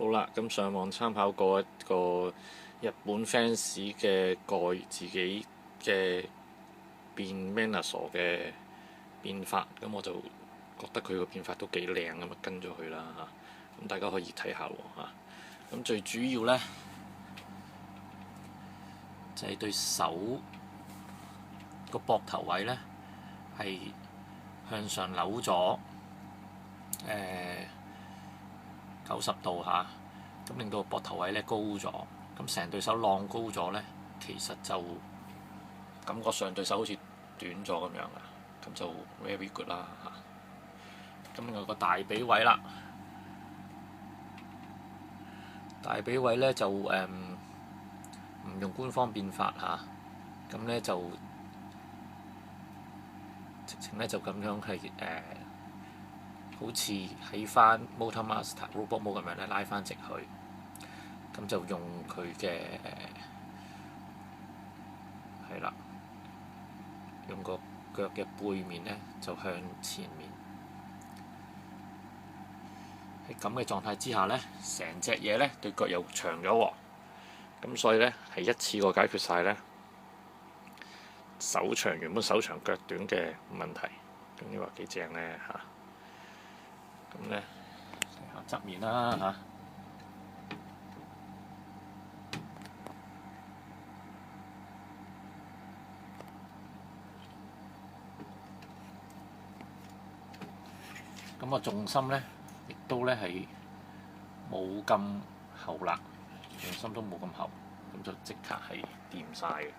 好啦，咁上網參考過一個日本 fans 嘅改自己嘅變 Venusaur 嘅變法，咁我就覺得佢個變法都幾靚咁啊，跟咗佢啦嚇。咁大家可以睇下喎嚇。咁最主要呢，就係對手個膊頭位呢，係向上扭咗90度嚇，咁令到個膊頭位咧高咗，咁成對手浪高咗咧，其實就感覺上對手好似短咗咁樣啊，咁就 very good 啦嚇。咁另外個大髀位啦，大髀位咧就唔用官方變法嚇，咁咧就直情咧就咁樣係好似喺翻 Motor Master Robot Mode 咁樣咧拉翻直去，咁就用佢嘅係啦，用個腳嘅背面咧就向前面。喺咁嘅狀態之下咧，成隻嘢咧對腳又長咗喎，咁所以咧係一次過解決晒咧原本手長腳短嘅問題。咁你話幾正咧嚇？咁咧睇下側面啦嚇。咁個重心咧，亦都咧係冇咁厚啦，重心都冇咁厚，咁就即刻係掂晒嘅。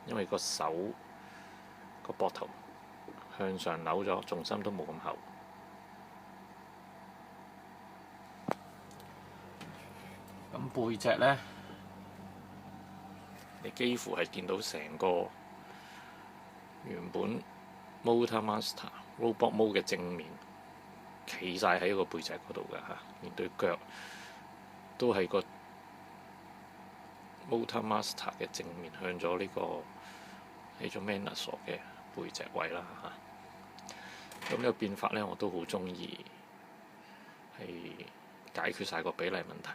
因為個手個膊頭向上扭咗，重心都冇咁厚。咁背脊咧，你幾乎係見到成個原本 Motor Master Robot Mode 嘅正面企晒喺個背脊嗰度㗎嚇，連對腳都係個 Motor Master 嘅正面向咗呢個係咗 Venusaur 嘅背脊位啦嚇。咁呢個變法咧，我都好中意，係解決晒個比例問題。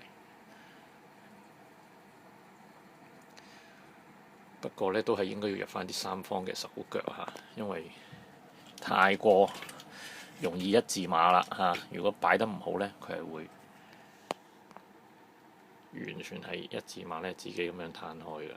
不過咧，都係應該要入翻啲三方嘅手腳嚇，因為太過容易一字馬啦嚇。如果擺得唔好咧，佢係會完全係一字馬咧，自己咁樣攤開㗎。